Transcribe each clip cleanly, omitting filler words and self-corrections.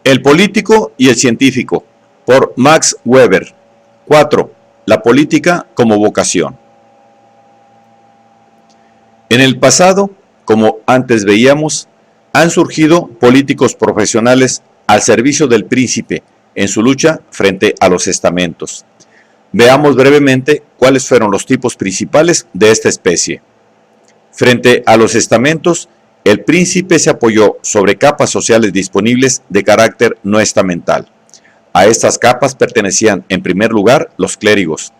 El político y el científico, por Max Weber. 4. La política como vocación. En el pasado, como antes veíamos, han surgido políticos profesionales al servicio del príncipe en su lucha frente a los estamentos. Veamos brevemente cuáles fueron los tipos principales de esta especie. Frente a los estamentos, el príncipe se apoyó sobre capas sociales disponibles de carácter no estamental. A estas capas pertenecían en primer lugar los clérigos,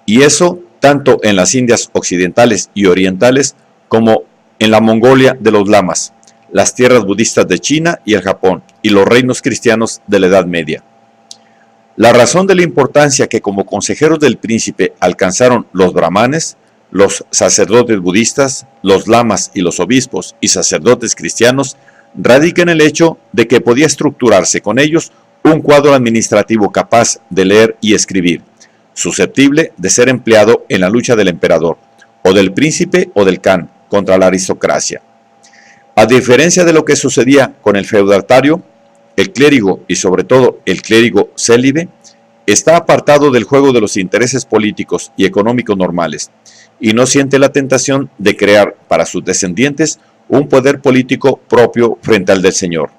y eso tanto en las Indias occidentales y orientales como en la Mongolia de los lamas, las tierras budistas de China y el Japón, y los reinos cristianos de la Edad Media. La razón de la importancia que como consejeros del príncipe alcanzaron los brahmanes, los sacerdotes budistas, los lamas y los obispos y sacerdotes cristianos radica en el hecho de que podía estructurarse con ellos un cuadro administrativo capaz de leer y escribir, susceptible de ser empleado en la lucha del emperador, o del príncipe o del khan contra la aristocracia. A diferencia de lo que sucedía con el feudatario, el clérigo y sobre todo el clérigo célibe está apartado del juego de los intereses políticos y económicos normales y no siente la tentación de crear para sus descendientes un poder político propio frente al del Señor.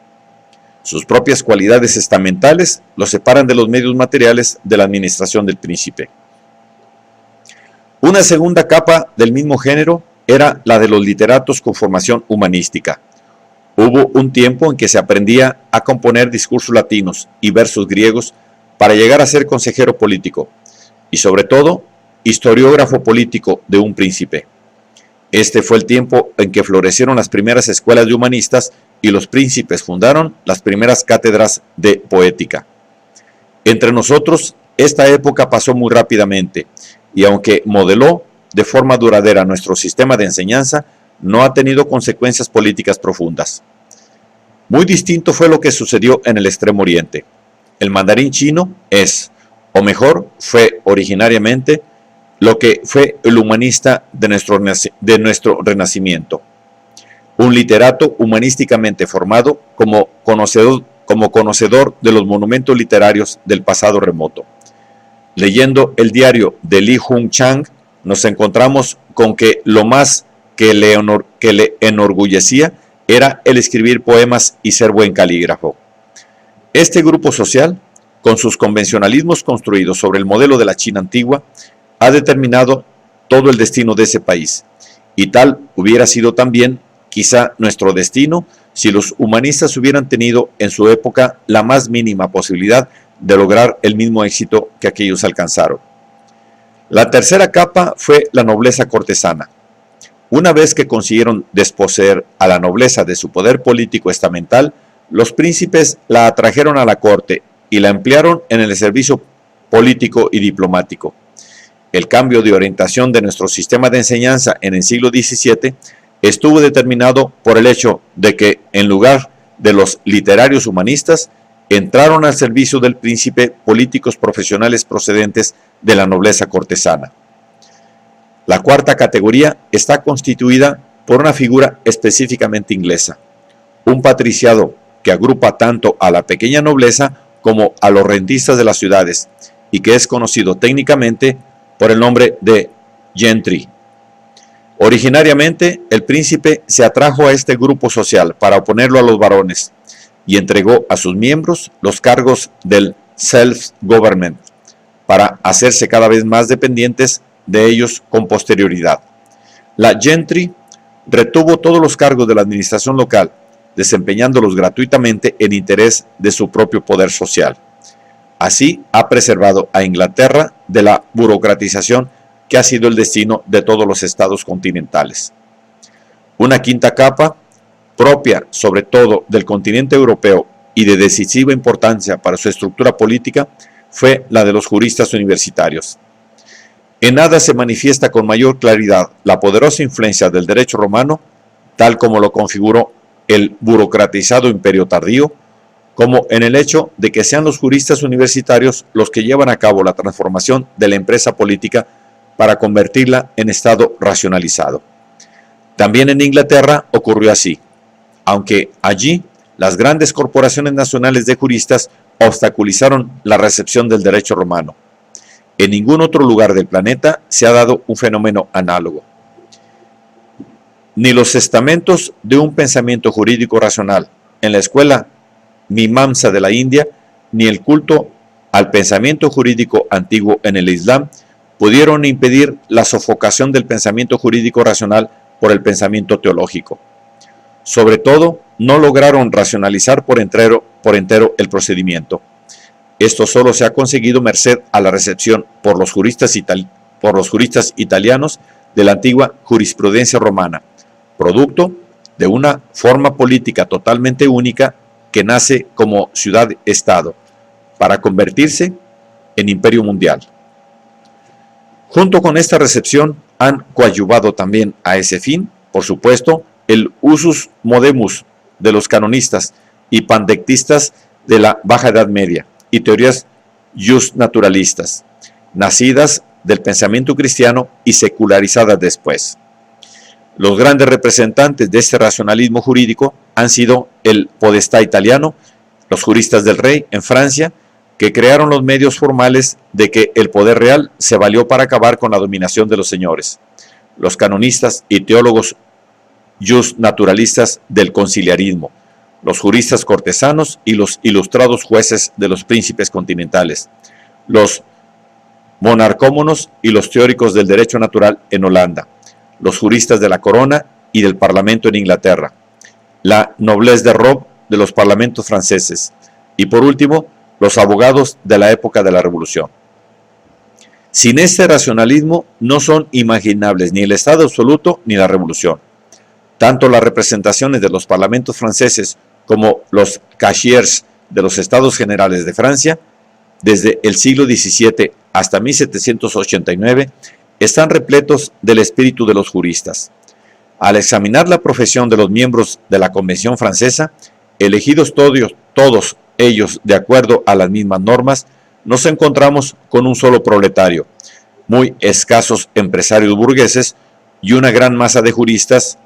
Sus propias cualidades estamentales lo separan de los medios materiales de la administración del príncipe. Una segunda capa del mismo género era la de los literatos con formación humanística. Hubo un tiempo en que se aprendía a componer discursos latinos y versos griegos para llegar a ser consejero político y sobre todo historiógrafo político de un príncipe. Este fue el tiempo en que florecieron las primeras escuelas de humanistas y los príncipes fundaron las primeras cátedras de poética. Entre nosotros, esta época pasó muy rápidamente y aunque modeló de forma duradera nuestro sistema de enseñanza, no ha tenido consecuencias políticas profundas. Muy distinto fue lo que sucedió en el Extremo Oriente. El mandarín chino es, o mejor, fue originariamente lo que fue el humanista de nuestro renacimiento. Un literato humanísticamente formado como conocedor de los monumentos literarios del pasado remoto. Leyendo el diario de Li Hung-chang, nos encontramos con que lo más que le enorgullecía era el escribir poemas y ser buen calígrafo. Este grupo social, con sus convencionalismos construidos sobre el modelo de la China antigua, ha determinado todo el destino de ese país, y tal hubiera sido también quizá nuestro destino si los humanistas hubieran tenido en su época la más mínima posibilidad de lograr el mismo éxito que aquellos alcanzaron. La tercera capa fue la nobleza cortesana. Una vez que consiguieron desposeer a la nobleza de su poder político estamental, los príncipes la atrajeron a la corte y la emplearon en el servicio político y diplomático. El cambio de orientación de nuestro sistema de enseñanza en el siglo XVII estuvo determinado por el hecho de que, en lugar de los literarios humanistas, entraron al servicio del príncipe políticos profesionales procedentes de la nobleza cortesana. La cuarta categoría está constituida por una figura específicamente inglesa, un patriciado que agrupa tanto a la pequeña nobleza como a los rentistas de las ciudades y que es conocido técnicamente por el nombre de gentry. Originariamente, el príncipe se atrajo a este grupo social para oponerlo a los varones y entregó a sus miembros los cargos del self-government para hacerse cada vez más dependientes de ellos con posterioridad. La gentry retuvo todos los cargos de la administración local, desempeñándolos gratuitamente en interés de su propio poder social. Así ha preservado a Inglaterra de la burocratización que ha sido el destino de todos los estados continentales. Una quinta capa, propia sobre todo del continente europeo y de decisiva importancia para su estructura política, fue la de los juristas universitarios. En nada se manifiesta con mayor claridad la poderosa influencia del derecho romano, tal como lo configuró el burocratizado imperio tardío, como en el hecho de que sean los juristas universitarios los que llevan a cabo la transformación de la empresa política para convertirla en Estado racionalizado. También en Inglaterra ocurrió así, aunque allí las grandes corporaciones nacionales de juristas obstaculizaron la recepción del derecho romano. En ningún otro lugar del planeta se ha dado un fenómeno análogo. Ni los estamentos de un pensamiento jurídico racional en la escuela Mimamsa de la India, ni el culto al pensamiento jurídico antiguo en el Islam pudieron impedir la sofocación del pensamiento jurídico racional por el pensamiento teológico. Sobre todo, no lograron racionalizar por entero el procedimiento. Esto solo se ha conseguido merced a la recepción por los juristas italianos de la antigua jurisprudencia romana, producto de una forma política totalmente única que nace como ciudad-estado, para convertirse en imperio mundial. Junto con esta recepción han coadyuvado también a ese fin, por supuesto, el usus modemus de los canonistas y pandectistas de la Baja Edad Media y teorías justnaturalistas, nacidas del pensamiento cristiano y secularizadas después. Los grandes representantes de este racionalismo jurídico han sido el podestá italiano, los juristas del rey en Francia, que crearon los medios formales de que el poder real se valió para acabar con la dominación de los señores, los canonistas y teólogos justnaturalistas del conciliarismo, los juristas cortesanos y los ilustrados jueces de los príncipes continentales, los monarcómonos y los teóricos del derecho natural en Holanda, los juristas de la corona y del parlamento en Inglaterra, la noblesse de robe de los parlamentos franceses y por último los abogados de la época de la Revolución. Sin este racionalismo no son imaginables ni el Estado absoluto ni la Revolución. Tanto las representaciones de los parlamentos franceses como los cashiers de los Estados Generales de Francia, desde el siglo XVII hasta 1789, están repletos del espíritu de los juristas. Al examinar la profesión de los miembros de la Convención Francesa, elegidos todos ellos de acuerdo a las mismas normas, nos encontramos con un solo proletario, muy escasos empresarios burgueses y una gran masa de juristas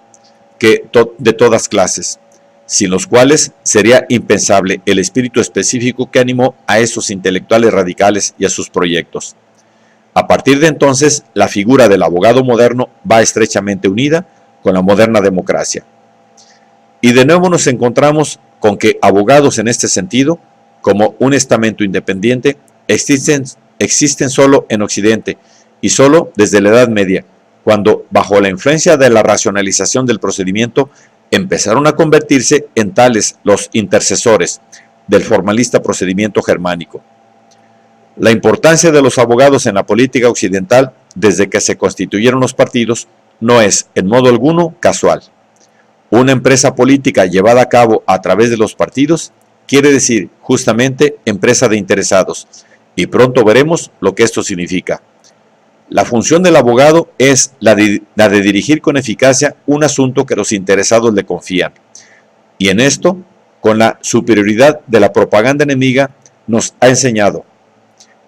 de todas clases, sin los cuales sería impensable el espíritu específico que animó a esos intelectuales radicales y a sus proyectos. A partir de entonces, la figura del abogado moderno va estrechamente unida con la moderna democracia. Y de nuevo nos encontramos con que abogados en este sentido, como un estamento independiente, existen solo en Occidente y solo desde la Edad Media, cuando bajo la influencia de la racionalización del procedimiento empezaron a convertirse en tales los intercesores del formalista procedimiento germánico. La importancia de los abogados en la política occidental desde que se constituyeron los partidos no es en modo alguno casual. Una empresa política llevada a cabo a través de los partidos quiere decir justamente empresa de interesados, y pronto veremos lo que esto significa. La función del abogado es la de dirigir con eficacia un asunto que los interesados le confían, y en esto, con la superioridad de la propaganda enemiga, nos ha enseñado: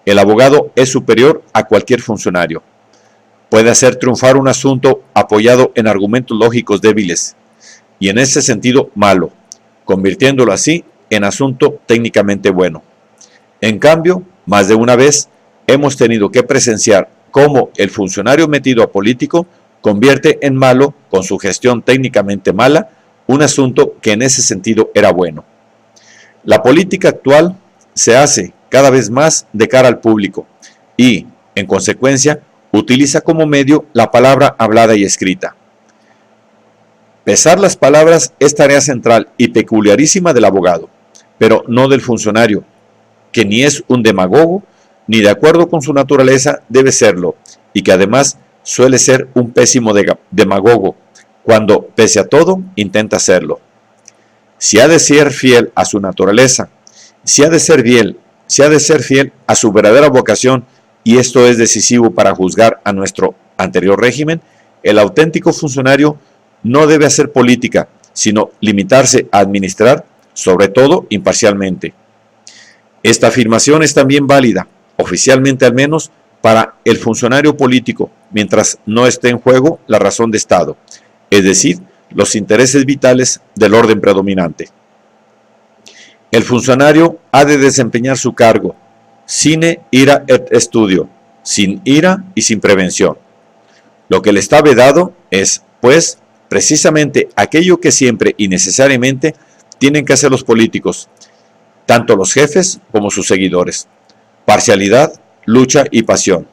el abogado es superior a cualquier funcionario. Puede hacer triunfar un asunto apoyado en argumentos lógicos débiles, y en ese sentido malo, convirtiéndolo así en asunto técnicamente bueno. En cambio, más de una vez hemos tenido que presenciar cómo el funcionario metido a político convierte en malo, con su gestión técnicamente mala, un asunto que en ese sentido era bueno. La política actual se hace cada vez más de cara al público y, en consecuencia, utiliza como medio la palabra hablada y escrita. Pesar las palabras es tarea central y peculiarísima del abogado, pero no del funcionario, que ni es un demagogo, ni de acuerdo con su naturaleza debe serlo, y que además suele ser un pésimo demagogo, cuando, pese a todo, intenta serlo. Si ha de ser fiel a su naturaleza, si ha de ser fiel a su verdadera vocación, y esto es decisivo para juzgar a nuestro anterior régimen, el auténtico funcionario no debe hacer política, sino limitarse a administrar, sobre todo imparcialmente. Esta afirmación es también válida, oficialmente al menos, para el funcionario político, mientras no esté en juego la razón de Estado, es decir, los intereses vitales del orden predominante. El funcionario ha de desempeñar su cargo, sine ira et studio, sin ira y sin prevención. Lo que le está vedado es, pues, precisamente aquello que siempre y necesariamente tienen que hacer los políticos, tanto los jefes como sus seguidores: parcialidad, lucha y pasión.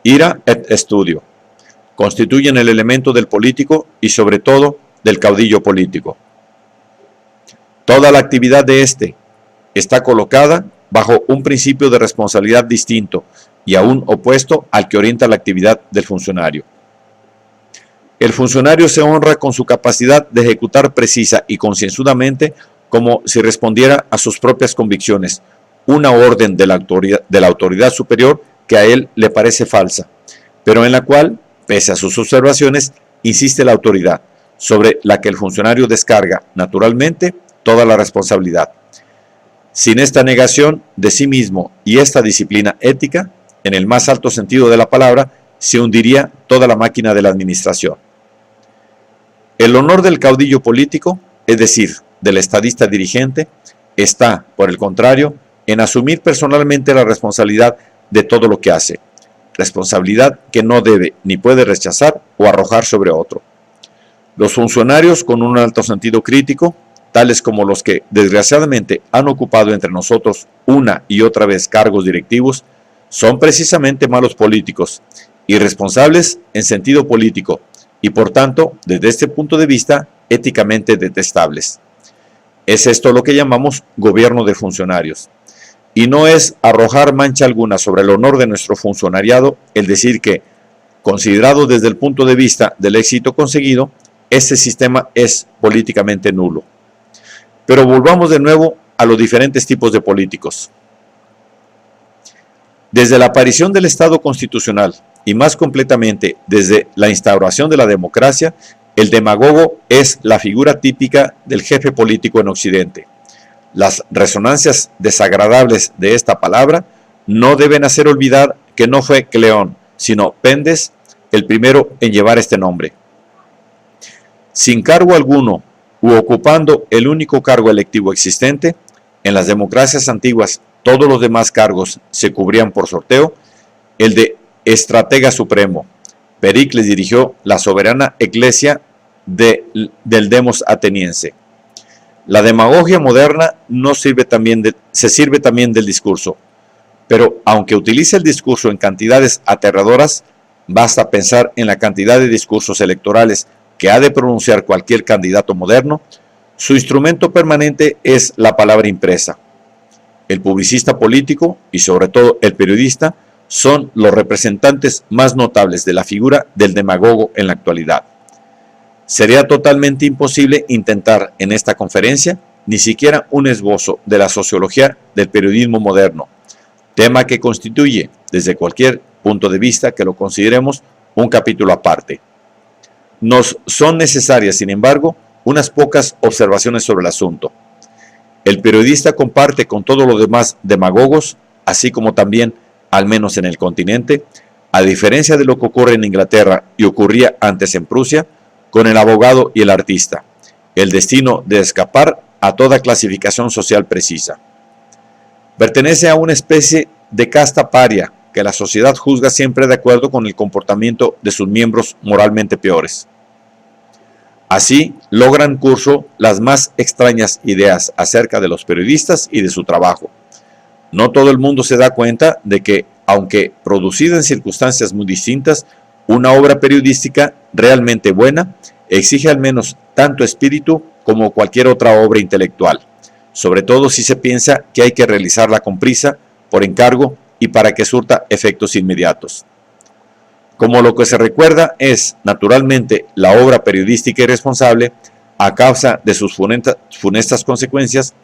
Ira et studio constituyen el elemento del político y sobre todo del caudillo político. Toda la actividad de éste está colocada bajo un principio de responsabilidad distinto y aún opuesto al que orienta la actividad del funcionario. El funcionario se honra con su capacidad de ejecutar precisa y concienzudamente, como si respondiera a sus propias convicciones, una orden de la autoridad superior que a él le parece falsa, pero en la cual, pese a sus observaciones, insiste la autoridad, sobre la que el funcionario descarga, naturalmente, toda la responsabilidad. Sin esta negación de sí mismo y esta disciplina ética, en el más alto sentido de la palabra, se hundiría toda la máquina de la administración. El honor del caudillo político, es decir, del estadista dirigente, está, por el contrario, en asumir personalmente la responsabilidad de todo lo que hace, responsabilidad que no debe ni puede rechazar o arrojar sobre otro. Los funcionarios con un alto sentido crítico, tales como los que desgraciadamente han ocupado entre nosotros una y otra vez cargos directivos, son precisamente malos políticos, irresponsables en sentido político y por tanto, desde este punto de vista, éticamente detestables. Es esto lo que llamamos gobierno de funcionarios. Y no es arrojar mancha alguna sobre el honor de nuestro funcionariado el decir que, considerado desde el punto de vista del éxito conseguido, este sistema es políticamente nulo. Pero volvamos de nuevo a los diferentes tipos de políticos. Desde la aparición del Estado constitucional y más completamente desde la instauración de la democracia, el demagogo es la figura típica del jefe político en Occidente. Las resonancias desagradables de esta palabra no deben hacer olvidar que no fue Cleón, sino Pendes el primero en llevar este nombre. Sin cargo alguno u ocupando el único cargo electivo existente, en las democracias antiguas todos los demás cargos se cubrían por sorteo, el de estratega supremo. Pericles dirigió la soberana eclesia del demos ateniense. La demagogia moderna se sirve también del discurso, pero aunque utilice el discurso en cantidades aterradoras, basta pensar en la cantidad de discursos electorales que ha de pronunciar cualquier candidato moderno. Su instrumento permanente es la palabra impresa. El publicista político y sobre todo el periodista son los representantes más notables de la figura del demagogo en la actualidad. Sería totalmente imposible intentar en esta conferencia ni siquiera un esbozo de la sociología del periodismo moderno, tema que constituye, desde cualquier punto de vista que lo consideremos, un capítulo aparte. Nos son necesarias, sin embargo, unas pocas observaciones sobre el asunto. El periodista comparte con todos los demás demagogos, así como también, al menos en el continente, a diferencia de lo que ocurre en Inglaterra y ocurría antes en Prusia, con el abogado y el artista, el destino de escapar a toda clasificación social precisa. Pertenece a una especie de casta paria que la sociedad juzga siempre de acuerdo con el comportamiento de sus miembros moralmente peores. Así logran curso las más extrañas ideas acerca de los periodistas y de su trabajo. No todo el mundo se da cuenta de que, aunque producida en circunstancias muy distintas, una obra periodística realmente buena exige al menos tanto espíritu como cualquier otra obra intelectual, sobre todo si se piensa que hay que realizarla con prisa, por encargo y para que surta efectos inmediatos. Como lo que se recuerda es, naturalmente, la obra periodística irresponsable, a causa de sus funestas consecuencias,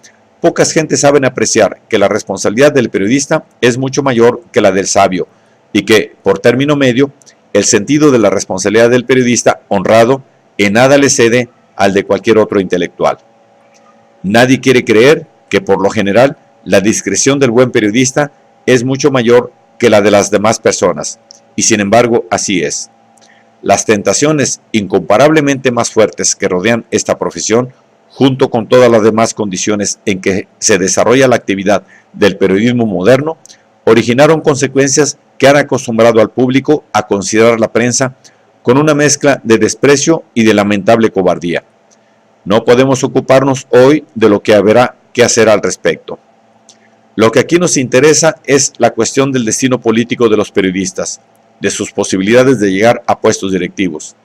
pocas gentes saben apreciar que la responsabilidad del periodista es mucho mayor que la del sabio y que, por término medio, el sentido de la responsabilidad del periodista honrado en nada le cede al de cualquier otro intelectual. Nadie quiere creer que, por lo general, la discreción del buen periodista es mucho mayor que la de las demás personas, y sin embargo así es. Las tentaciones incomparablemente más fuertes que rodean esta profesión junto con todas las demás condiciones en que se desarrolla la actividad del periodismo moderno, originaron consecuencias que han acostumbrado al público a considerar la prensa con una mezcla de desprecio y de lamentable cobardía. No podemos ocuparnos hoy de lo que habrá que hacer al respecto. Lo que aquí nos interesa es la cuestión del destino político de los periodistas, de sus posibilidades de llegar a puestos directivos.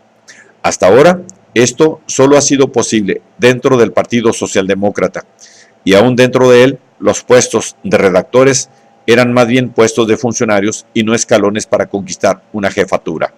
Hasta ahora, esto solo ha sido posible dentro del Partido Socialdemócrata, y aún dentro de él, los puestos de redactores eran más bien puestos de funcionarios y no escalones para conquistar una jefatura.